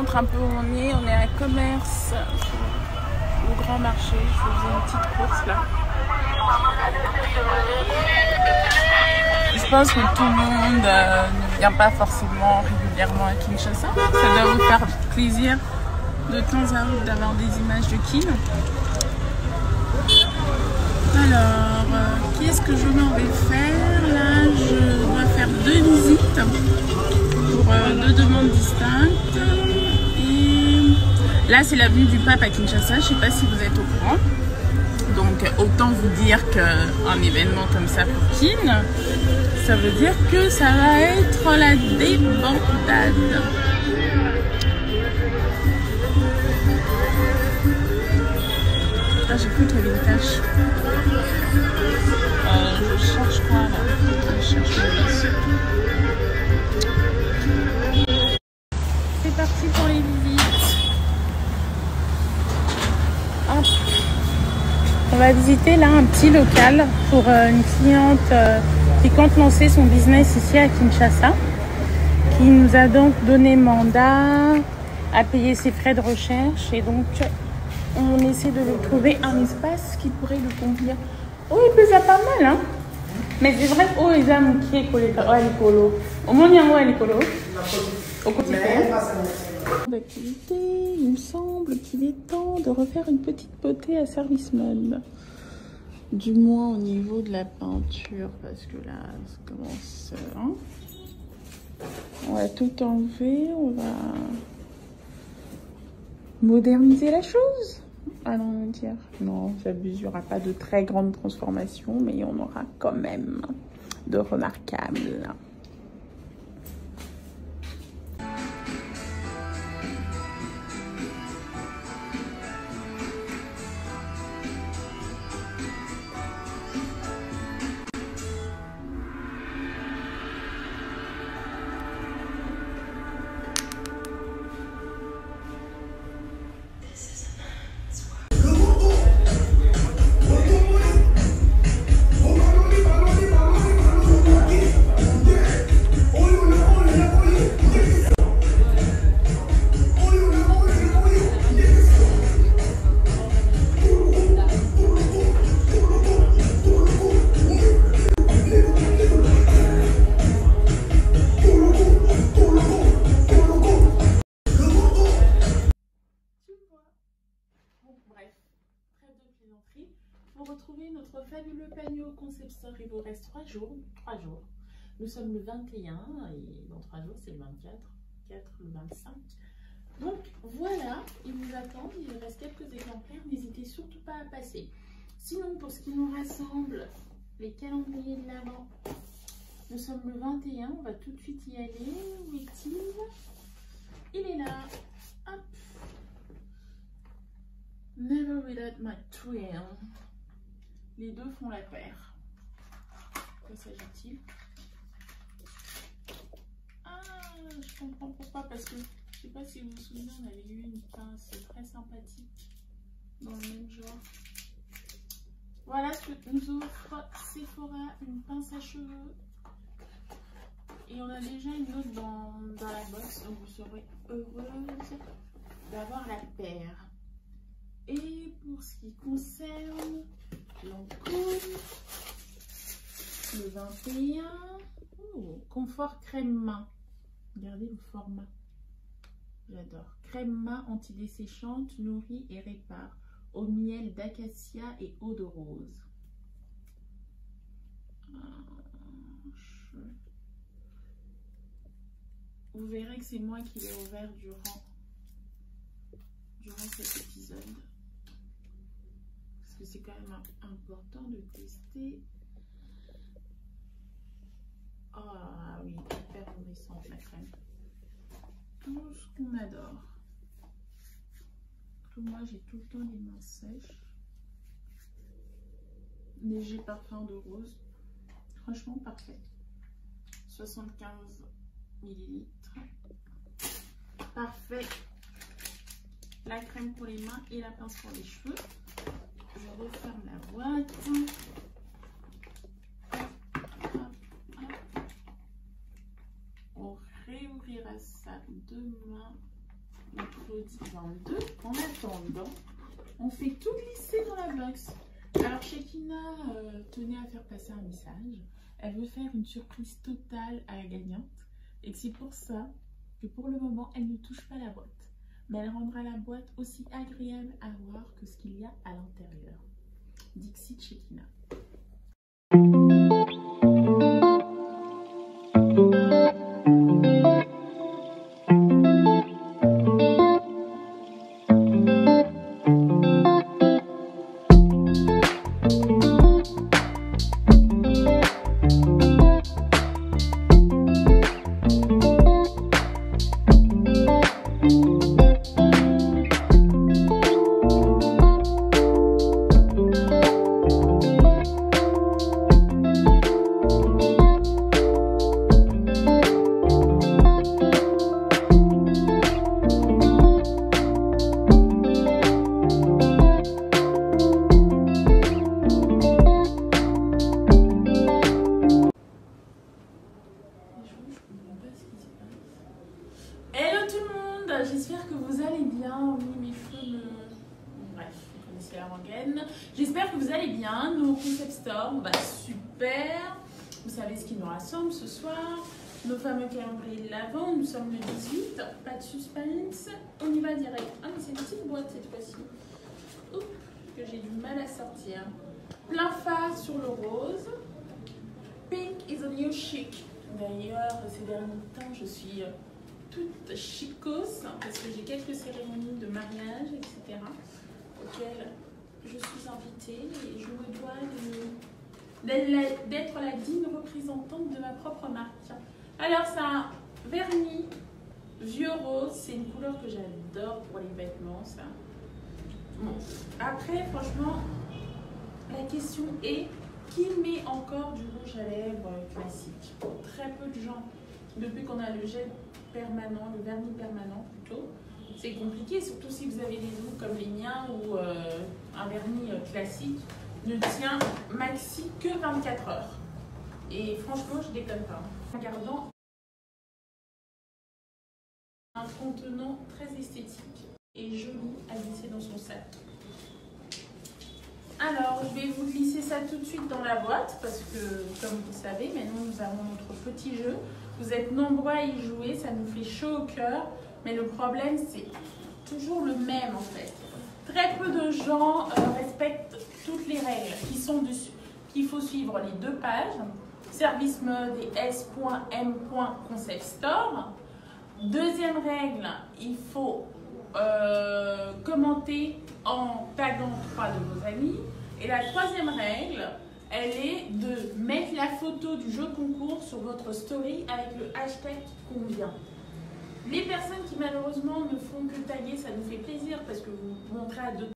montre un peu où on est. On est à Commerce, au Grand Marché. Je faisais une petite course là. Je pense que tout le monde ne vient pas forcément régulièrement à Kinshasa. Ça doit vous faire plaisir de temps à autre d'avoir des images de Kin. Alors, qu'est-ce que je m'en vais faire? Là, je dois faire 2 visites pour 2 demandes distinctes. Et là, c'est l'avenue du Pape à Kinshasa. Je ne sais pas si vous êtes au courant. Donc, autant vous dire qu'un événement comme ça pour Kin, ça veut dire que ça va être la débandade. Ah, j'ai cru qu'il y avait une tâche. Je cherche quoi là? Je cherche le laisse. C'est parti pour les visites. Hop. On va visiter là un petit local pour une cliente qui compte lancer son business ici à Kinshasa, qui nous a donc donné mandat à payer ses frais de recherche, et donc on essaie de lui trouver un espace qui pourrait lui convenir. Oh, il pèse pas mal, hein? Mais c'est vrai, oh, les âmes qui est collé, oh, elle est colo. Au moins, elle est colo. Au quotidien. D'activité, il me semble qu'il est temps de refaire une petite potée à Service Mode. Du moins au niveau de la peinture, parce que là, ça commence. Hein? On va tout enlever, on va moderniser la chose. Allons dire. Non, j'abuse, il n'y aura pas de très grande transformation, mais on aura quand même de remarquables. Pour retrouver notre fabuleux panier au concept store, il vous reste 3 jours. Nous sommes le 21 et dans 3 jours c'est le 24, le 25. Donc voilà, ils vous attendent, il reste quelques exemplaires, n'hésitez surtout pas à passer. Sinon, pour ce qui nous rassemble, les calendriers de l'Avent, nous sommes le 21, on va tout de suite y aller. Où est-il? Il est là. Hop. Never without my thrill. Les deux font la paire. Que s'agit-il? Ah, je comprends pourquoi, parce que je sais pas si vous vous souvenez, on avait eu une pince très sympathique dans le même genre. Voilà ce que nous offre Sephora, une pince à cheveux. Et on a déjà une autre dans la box, donc vous serez heureuse d'avoir la paire. Et pour ce qui concerne Lancôme, le 21, oh, confort crème main. Regardez le format, j'adore. Crème main antidesséchante, nourrit et répare au miel d'acacia et eau de rose. Vous verrez que c'est moi qui l'ai ouvert durant cet épisode. Parce que c'est quand même important de tester. Ah oui, hyper nourrissante la crème. Tout ce qu'on adore. Moi j'ai tout le temps les mains sèches. Léger parfum de rose. Franchement parfait. 75 ml. Parfait. La crème pour les mains et la pince pour les cheveux. Je referme la boîte. On réouvrira ça demain. le produit 22. En attendant, on fait tout glisser dans la box. Alors Shekina tenait à faire passer un message. Elle veut faire une surprise totale à la gagnante. Et c'est pour ça que pour le moment, elle ne touche pas la boîte. Mais elle rendra la boîte aussi agréable à voir que ce qu'il y a à l'intérieur. Dixit Shekina. J'espère que vous allez bien. Oui, mes cheveux me... Bref, vous connaissez la rengaine. J'espère que vous allez bien. Nos concept store, bah super. Vous savez ce qui nous rassemble ce soir. Nos fameux calendriers de l'Avent. Nous sommes le 18. Pas de suspense. On y va direct. Ah, mais c'est une petite boîte cette fois-ci. Oups, que j'ai du mal à sortir. Plein phare sur le rose. Pink is a new chic. D'ailleurs, ces derniers temps, je suis... toute chicos parce que j'ai quelques cérémonies de mariage, etc. auxquelles je suis invitée et je me dois d'être la digne représentante de ma propre marque. Alors c'est un vernis vieux rose, c'est une couleur que j'adore pour les vêtements. Ça. Bon. Après franchement la question est qui met encore du rouge à lèvres classique? Très peu de gens. Depuis qu'on a le gel permanent, le vernis permanent plutôt, c'est compliqué, surtout si vous avez des ongles comme les miens où un vernis classique ne tient maxi que 24 heures. Et franchement, je déconne pas. En gardant un contenant très esthétique et joli à glisser dans son sac. Alors, je vais vous glisser ça tout de suite dans la boîte parce que, comme vous le savez, maintenant nous avons notre petit jeu. Vous êtes nombreux à y jouer, ça nous fait chaud au cœur. Mais le problème, c'est toujours le même en fait. Très peu de gens respectent toutes les règles qui sont dessus. Il faut suivre les 2 pages. Service mode et s.m.concept store. Deuxième règle, il faut commenter en taguant 3 de vos amis. Et la troisième règle, elle est de mettre la photo du jeu concours sur votre story avec le hashtag qui convient. Les personnes qui malheureusement ne font que taguer, ça nous fait plaisir parce que vous montrez à d'autres